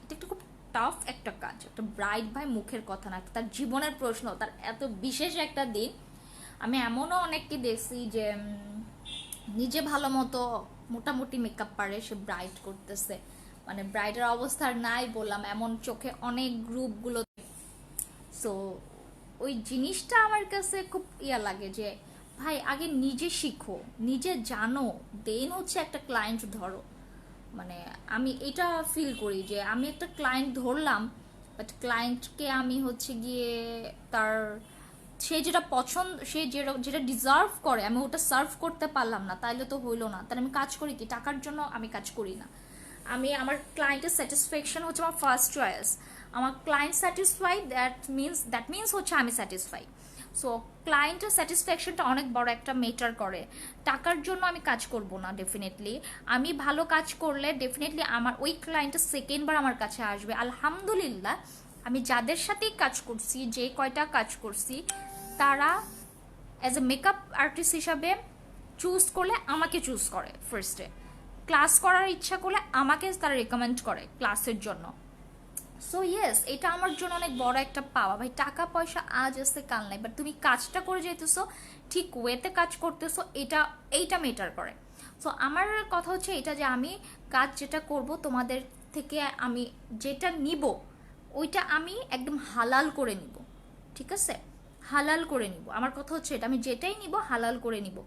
এটা একটা খুব টাফ একটা কাজ। একটা ব্রাইড ভাই মুখের কথা না, তার জীবনের প্রশ্ন, তার এত বিশেষ একটা দিন। আমি এমনও অনেককে দেখছি যে নিজে ভালো মতো মোটামুটি মেকআপ পারে, সে ব্রাইড করতেছে, মানে ব্রাইডের অবস্থার নাই বললাম, এমন চোখে অনেক গ্রুপগুলো। সো ওই জিনিসটা আমার কাছে খুব ইয়া লাগে যে ভাই আগে নিজে শিখো, নিজে জানো, দেন হচ্ছে একটা ক্লায়েন্ট ধরো। মানে আমি এটা ফিল করি যে আমি একটা ক্লায়েন্ট ধরলাম, বাট ক্লায়েন্টকে আমি হচ্ছে গিয়ে তার সে যেটা পছন্দ, সে যেটা যেটা ডিজার্ভ করে আমি ওটা সার্ভ করতে পারলাম না, তাইলে তো হইলো না। তাহলে আমি কাজ করি কি? টাকার জন্য আমি কাজ করি না। আমি আমার ক্লায়েন্টের স্যাটিসফ্যাকশন হচ্ছে আমার ফার্স্ট চয়েস। আমার ক্লায়েন্ট স্যাটিসফাইড, দ্যাট মিনস হচ্ছে আমি স্যাটিসফাই। সো ক্লায়েন্টের স্যাটিসফ্যাকশনটা অনেক বড় একটা মেটার করে। টাকার জন্য আমি কাজ করব না ডেফিনেটলি। আমি ভালো কাজ করলে ডেফিনেটলি আমার ওই ক্লায়েন্টের সেকেন্ডবার আমার কাছে আসবে। আলহামদুলিল্লাহ আমি যাদের সাথেই কাজ করছি, যে কয়টা কাজ করছি, তারা অ্যাজ এ মেকআপ আর্টিস্ট হিসাবে চুজ করলে আমাকে চুজ করে ফার্স্টে। ক্লাস করার ইচ্ছা করলে আমাকে তারা রেকমেন্ড করে ক্লাসের জন্য। সো ইয়েস, এটা আমার জন্য অনেক বড় একটা পাওয়া। ভাই টাকা পয়সা আজ আসছে কাল নাই, বাট তুমি কাজটা করে যেতেছো, ঠিক ওয়েতে কাজ করতেছো, এইটা মেটার করে। সো আমার কথা হচ্ছে এটা যে আমি কাজ যেটা করব তোমাদের থেকে, আমি যেটা নিব ওইটা আমি একদম হালাল করে নিব, ঠিক আছে? হালাল করে নিব। আমার কথা হচ্ছে এটা, আমি যেটাই নিব হালাল করে নিব।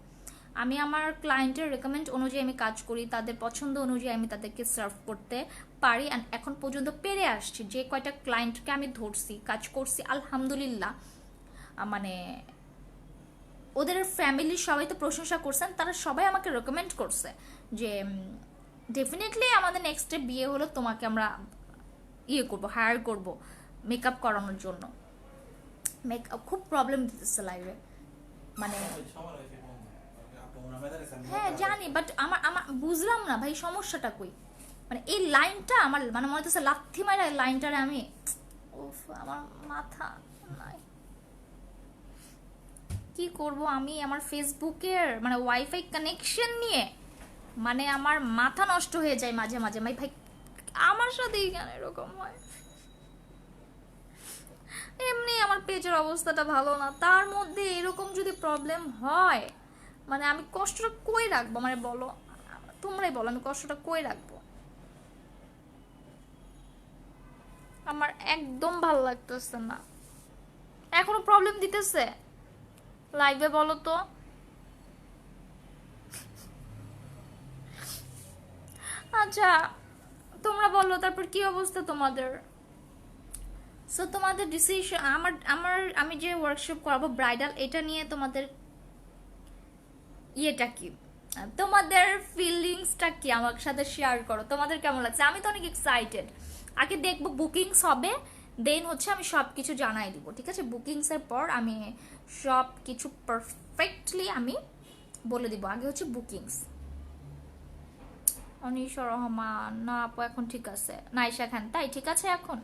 আমি আমার ক্লায়েন্টের রেকমেন্ড অনুযায়ী আমি কাজ করি, তাদের পছন্দ অনুযায়ী আমি তাদেরকে সার্ভ করতে পারি। অ্যান্ড এখন পর্যন্ত পেরে আসছি। যে কয়টা ক্লায়েন্টকে আমি ধরছি, কাজ করছি, আলহামদুলিল্লাহ মানে ওদের ফ্যামিলির সবাই তো প্রশংসা করছেন, তারা সবাই আমাকে রেকমেন্ড করছে যে ডেফিনেটলি আমাদের নেক্সট ডে বিয়ে হলো তোমাকে আমরা ইয়ে করবো, হায়ার করবো মেকআপ করানোর জন্য। মেকআপ খুব প্রবলেম দিতেছে লাইফে, মানে হ্যাঁ জানি, বাট আমার আমার বুঝলাম না ভাই সমস্যাটা কই। মানে এই লাইনটা আমার মানে মনে হচ্ছে লাথি মারা লাইনটারে আমি, উফ আমার মাথা নাই। কি করব আমি আমার ফেসবুকের মানে ওয়াইফাই কানেকশন নিয়ে, মানে আমার মাথা নষ্ট হয়ে যায় মাঝে মাঝে। ভাই ভাই আমার সাথেই কেন এরকম হয়? এমনি আমার পেজের অবস্থাটা ভালো না, তার মধ্যে এরকম যদি প্রবলেম হয়, মানে আমি কষ্টটা কই রাখবো? মানে বলো, তোমরাই বলো আমি কষ্টটা কই রাখবো? আমার একদম ভালো লাগতেছে না। এখনো প্রবলেম দিতেছে লাইভে, বলো তো। আচ্ছা তোমরা বলো তারপর কি অবস্থা তোমাদের? সো তোমাদের ডিসিশন, আমার আমার আমি যে ওয়ার্কশপ করাবো ব্রাইডাল, এটা নিয়ে তোমাদের ইয়েটা কি, তোমাদের ফিলিংসটা কি আমার সাথে শেয়ার করো। তোমাদের কেমন লাগছে? আমি তো অনেক এক্সাইটেড। আগে দেখবো বুকিংস হবে, দেন হচ্ছে আমি সব কিছু জানাই দিব, ঠিক আছে? বুকিংসের পর আমি সব কিছু পারফেক্টলি আমি বলে দিব। আগে হচ্ছে বুকিংস। অনিশা রহমান না আপু এখন ঠিক আছে। নাইশা খান তাই ঠিক আছে এখন?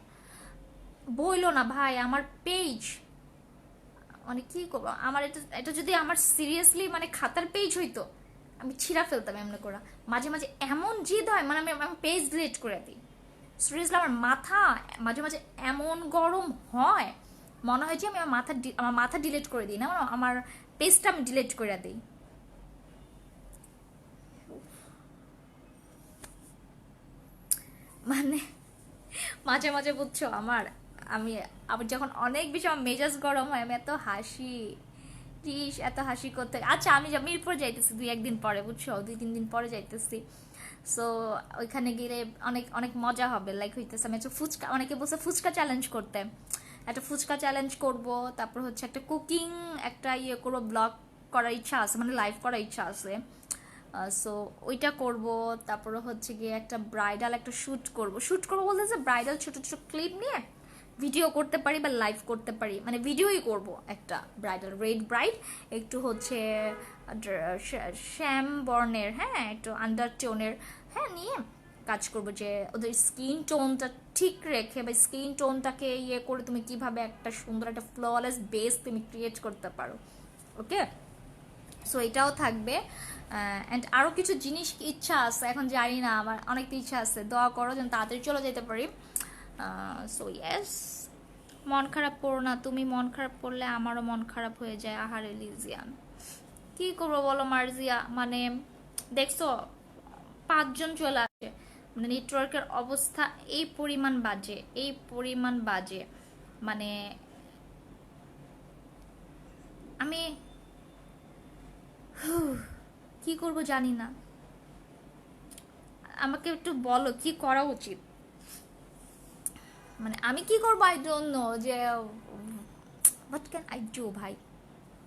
বইলো না ভাই, আমার পেজ মানে কি করবো, আমার এটা এটা যদি আমার সিরিয়াসলি মানে খাতার পেজ হইতো আমি ছিঁড়া ফেলতাম এমনি করে। মাঝে মাঝে এমন জিদ হয়, মানে আমি আমি পেজ ডিলিট করে দিই। সিরিয়াসলি আমার মাথা মাঝে মাঝে এমন গরম হয়, মনে হয় যে আমি আমার মাথা ডিলিট করে দিই না, আমার পেজটা আমি ডিলিট করে দিই। মানে মাঝে মাঝে বুঝছো আমার, আমি আবার যখন অনেক বেশি আমার মেজাজ গরম হয় আমি এত হাসি, ইস এত হাসি করতে। আচ্ছা আমি মিরপুর যাইতেছি 2-1 দিন পরে, বুঝছো, 2-3 দিন পরে যাইতেছি। সো ওইখানে গেলে অনেক অনেক মজা হবে। লাইক হইতেছে আমি একটা ফুচকা, অনেকে বলছে ফুচকা চ্যালেঞ্জ করতে, একটা ফুচকা চ্যালেঞ্জ করব। তারপর হচ্ছে একটা কুকিং একটা ইয়ে করবো, ব্লগ করার ইচ্ছা আছে, মানে লাইভ করার ইচ্ছা আছে। সো ওইটা করব। তারপরে হচ্ছে গিয়ে একটা ব্রাইডাল একটা শ্যুট করবো বলতে যে ব্রাইডাল ছোট ছোট ক্লিপ নিয়ে ভিডিও করতে পারি বা লাইভ করতে পারি, মানে ভিডিওই করব একটা ব্রাইডাল রেড ব্রাইড, একটু হচ্ছে শ্যাম বর্ণের, হ্যাঁ একটু আন্ডার টোনের, হ্যাঁ নিয়ে কাজ করব যে ওদের স্কিন টোনটা ঠিক রেখে বা স্কিন টোনটাকে ইয়ে করে তুমি কিভাবে একটা সুন্দর একটা ফ্ললেস বেস তুমি ক্রিয়েট করতে পারো। ওকে, সো এটাও থাকবে। অ্যান্ড আরও কিছু জিনিস ইচ্ছা আছে, এখন জানি না, আমার অনেক ইচ্ছা আছে। দোয়া করো যেন তাড়াতাড়ি চলে যেতে পারি। সো ইয়েস, মন খারাপ করো না তুমি, মন খারাপ করলে আমারও মন খারাপ হয়ে যায়। আহারে লিজিয়ান, কি করবো বলো মার্জিয়া, মানে দেখছো 5 জন চলে আসে, মানে নেটওয়ার্কের অবস্থা এই পরিমাণ বাজে, এই পরিমাণ বাজে, মানে আমি কি করব জানি না। আমাকে একটু বলো কি করা উচিত, মানে আমি কি করবো আই ডোন্ট নো যে হোয়াট ক্যান আই ডু ভাই,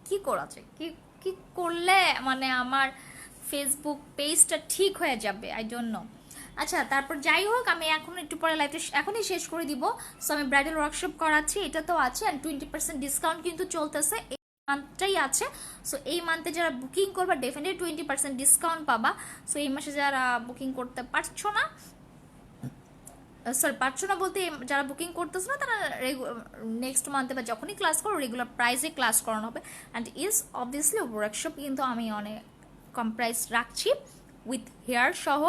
কি করা যায়, কি কি করলে মানে আমার ফেসবুক পেজটা ঠিক হয়ে যাবে, আই ডোন্ট নো। আচ্ছা তারপর যাই হোক, আমি এখন একটু পরে লাইফটা এখনই শেষ করে দিব। সো আমি ব্রাইডাল ওয়ার্কশপ করাচ্ছি, এটা তো আছে, অ্যান্ড 20% ডিসকাউন্ট কিন্তু চলতেছে, এই মান্থটাই আছে। সো এই মান্থে যারা বুকিং করবা ডেফিনেটলি 20% ডিসকাউন্ট পাবা। সো এই মাসে যারা বুকিং করতে পারছো না, সরি পারছো না বলতে যারা বুকিং করতেছো না, তারা নেক্সট মান্থে বা যখনই ক্লাস করো রেগুলার প্রাইসে ক্লাস করানো হবে। অ্যান্ড ইজ অবভিয়াসলি ওয়ার্কশপ কিন্তু আমি অনেক কম প্রাইস রাখছি উইথ হেয়ার সহ।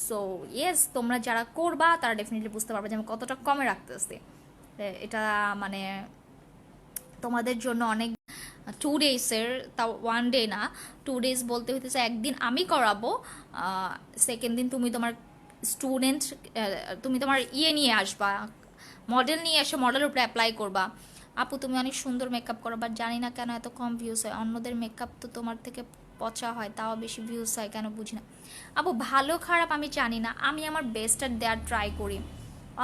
সো ইয়েস, তোমরা যারা করবা তারা ডেফিনেটলি বুঝতে পারবে যে আমি কতটা কমে রাখতেছি। এটা মানে তোমাদের জন্য অনেক 2 ডেজের, তাও 1 ডে না, 2 ডেজ বলতে হইতেছে একদিন আমি করাবো, সেকেন্ড দিন তুমি তোমার স্টুডেন্ট, তুমি তোমার ইয়ে নিয়ে আসবা, মডেল নিয়ে এসে মডেলের উপরে অ্যাপ্লাই করবা। আপু তুমি অনেক সুন্দর মেকআপ করো, বাট জানি না কেন এত কম ভিউজ হয়, অন্যদের মেকআপ তো তোমার থেকে পচা হয় তাও বেশি ভিউজ হয় কেন বুঝি না। আপু ভালো খারাপ আমি জানি না, আমি আমার বেস্টটা দেওয়ার ট্রাই করি।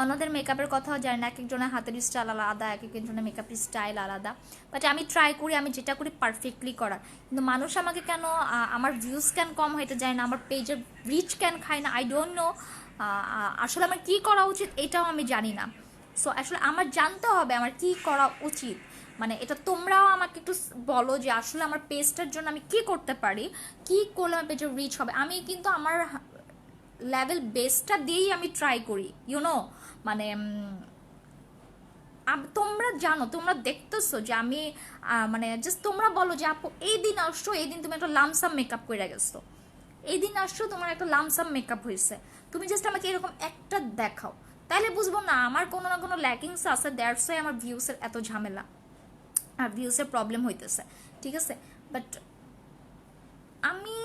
অন্যদের মেকআপের কথাও জানি না, এক একজনের হাতের স্টাইল আলাদা, এক একজনের মেকআপের স্টাইল আলাদা, বাট আমি ট্রাই করি আমি যেটা করি পারফেক্টলি করার। কিন্তু মানুষ আমাকে কেন আমার ভিউজ কেন কম হইতে যায় না, আমার পেজের রিচ কেন খায় না, আই ডোন্ট নো। আসলে আমার কি করা উচিত এটাও আমি জানি না। সো আসলে আমার জানতে হবে আমার কি করা উচিত, মানে এটা তোমরাও আমাকে একটু বলো যে আসলে আমার পেজটার জন্য আমি কি করতে পারি, কি করলে আমার পেজের রিচ হবে। আমি কিন্তু আমার লেভেল বেসটা দিয়েই আমি ট্রাই করি, ইউনো, মানে তোমরা জানো, তোমরা দেখতেছো যে আমি মানে জাস্ট তোমরা বলো যে আপু এই দিন আসছো, এই দিন তুমি একটা লামসাম মেকআপ করে গেছো, এই দিন আসছো তোমার একটা লামসাম মেকআপ হয়েছে, তুমি জাস্ট আমাকে এরকম একটা দেখাও, তাহলে বুঝবো না আমার কোনো না কোনো ল্যাকিংস আছে, দ্যাটস ওয়াই আমার ভিউসের এত ঝামেলা আর ভিউসের প্রবলেম হইতেছে, ঠিক আছে। বাট আমি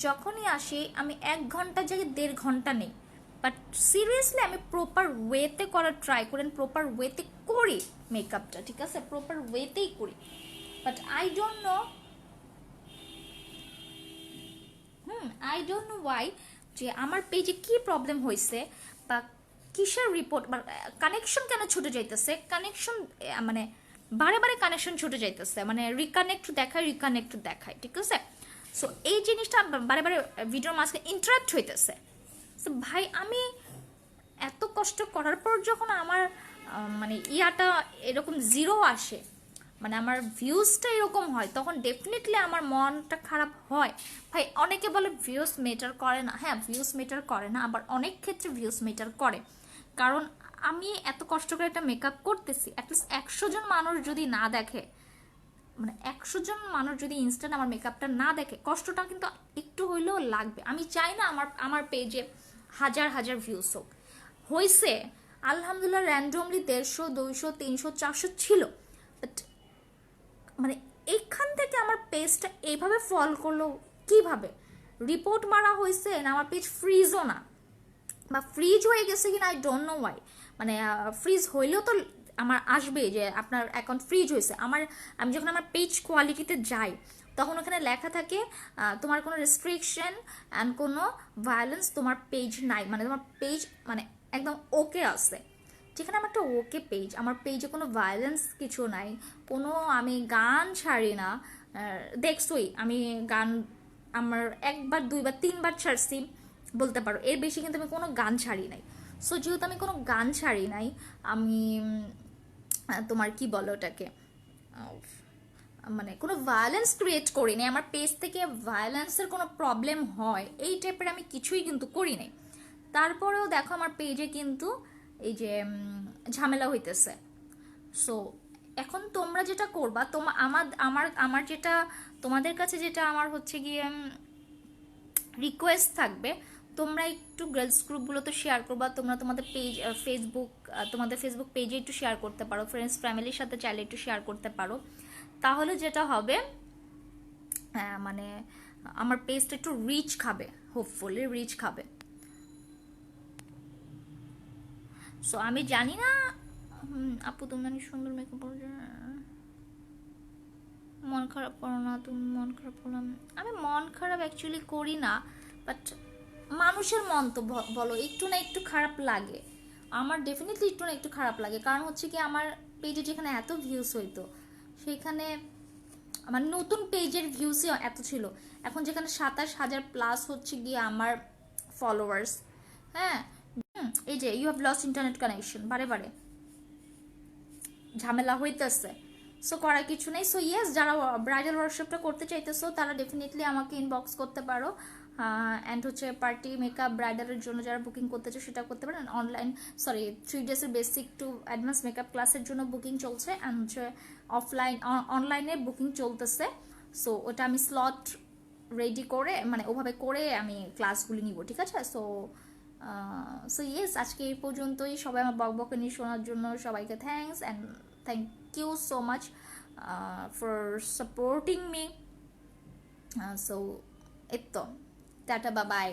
যখনই আসি আমি 1 ঘন্টা জায়গায় 1.5 ঘন্টা নেই, বাট সিরিয়াসলি আমি প্রপার ওয়েতে করার ট্রাই করেন, প্রপার ওয়েতে করি মেকআপটা, ঠিক আছে, প্রপার ওয়েতেই করি। But I don't no, I don't no Y যে আমার পেজে কি প্রবলেম হয়েছে বা কিসের রিপোর্ট বা কানেকশন কেন ছুটে যাইতেছে, কানেকশন মানে বারে বারে কানেকশন ছুটে যাইতেছে, মানে রিকানেক্ট দেখায়, ঠিক আছে। সো এই জিনিসটা বারে বারে ভিডিওর মাঝখানে ইন্টারাপ্ট হইতেছে। সো ভাই আমি এত কষ্ট করার পর যখন আমার মানে ইয়াটা এরকম জিরো আসে, মানে আমার ভিউজটা এরকম হয়, তখন ডেফিনেটলি আমার মনটা খারাপ হয়। ভাই অনেকে বলে ভিউজ মেটার করে না, হ্যাঁ ভিউজ মেটার করে না, আবার অনেক ক্ষেত্রে ভিউজ মেটার করে। কারণ আমি এত কষ্ট করে একটা মেকআপ করতেছি, অ্যাটলিস্ট 100 জন মানুষ যদি না দেখে, মানে 100 জন মানুষ যদি ইনস্ট্যান্ট আমার মেকআপটা না দেখে, কষ্টটা কিন্তু একটু হইলেও লাগবে। আমি চাই না আমার পেজে হাজার হাজার ভিউজ হোক, হয়েছে আলহামদুলিল্লাহ র্যান্ডমলি 150, 200, 300, 400 ছিল, বাট মানে এখান থেকে আমার পেজটা এইভাবে ফল করলো কিভাবে, রিপোর্ট মারা হয়েছে না, আমার পেজ ফ্রিজও না, বা ফ্রিজ হয়ে গেছে কিনা আই ডোন্ট নো ওয়াই, মানে ফ্রিজ হইলেও তো আমার আসবে যে আপনার অ্যাকাউন্ট ফ্রিজ হয়েছে। আমি যখন আমার পেজ কোয়ালিটিতে যাই তখন ওখানে লেখা থাকে তোমার কোনো রেস্ট্রিকশন অ্যান্ড কোনো ভায়োলেন্স তোমার পেজ নাই, মানে তোমার পেজ মানে একদম ওকে আছে, যেখানে আমার একটা ওকে পেজ, আমার পেজে কোনো ভায়োলেন্স কিছু নাই, কোনো আমি গান ছাড়ি না, দেখছোই আমি গান আমার 1বার 2বার 3বার ছাড়ছি বলতে পারো, এর বেশি কিন্তু আমি কোনো গান ছাড়ি নাই। সো যেহেতু আমি কোনো গান ছাড়ি নাই, আমি তোমার কি বলো ওটাকে মানে কোনো ভায়োলেন্স ক্রিয়েট করি নাই, আমার পেজ থেকে ভায়োলেন্সের কোনো প্রবলেম হয় এই টাইপের আমি কিছুই কিন্তু করি নাই, তারপরেও দেখো আমার পেজে কিন্তু এই যে ঝামেলা হইতেছে। সো এখন তোমরা যেটা করবা, আমার আমার আমার যেটা তোমাদের কাছে যেটা আমার হচ্ছে গিয়ে রিকোয়েস্ট থাকবে, তোমরা একটু গার্লস গ্রুপগুলো তো শেয়ার করবা, তোমরা তোমাদের পেজ তোমাদের ফেসবুক পেজে একটু শেয়ার করতে পারো, ফ্রেন্ডস ফ্যামিলির সাথে চাইলে একটু শেয়ার করতে পারো, তাহলে যেটা হবে মানে আমার পেজটা একটু রিচ খাবে, হোপফুলি রিচ খাবে। সো আমি জানি না আপু তুমি অনেক সুন্দর মেকআপ করছো, মন খারাপ করো না, তুমি মন খারাপ করলাম, আমি মন খারাপ অ্যাকচুয়ালি করি না, বাট মানুষের মন তো বলো, একটু না একটু খারাপ লাগে। আমার ডেফিনেটলি একটু না একটু খারাপ লাগে, কারণ হচ্ছে কি আমার পেজে যেখানে এত ভিউজ হইতো, সেখানে আমার নতুন পেজের ভিউসই এত ছিল, এখন যেখানে 27,000 প্লাস হচ্ছে গিয়ে আমার ফলোয়ার্স। হ্যাঁ, এই যে you have lost internet connection, বারে বারে ঝামেলা হইতেছে। সো করার কিছু নেই। সো ইয়েস, যারা ব্রাইডাল ওয়ার্কশপটা করতে চাইতেছো তারা ডেফিনেটলি আমাকে ইনবক্স করতে পারো। অ্যান্ড হচ্ছে পার্টি মেকআপ ব্রাইডালের জন্য যারা বুকিং করতে চাও সেটা করতে পারেন। অনলাইন 3 ডেজের বেসিক টু অ্যাডভান্স মেকআপ ক্লাসের জন্য বুকিং চলছে, অ্যান্ড হচ্ছে অনলাইনে বুকিং চলতেছে। সো ওটা আমি স্লট রেডি করে, মানে ওভাবে করে আমি ক্লাসগুলি নিব, ঠিক আছে? সো ইয়েস, আজকে এই পর্যন্তই। সবাই আমার বকবকানি শোনার জন্য সবাইকে thanks, and thank you so much for supporting me. So এই তো, টাটা, বাই বাই।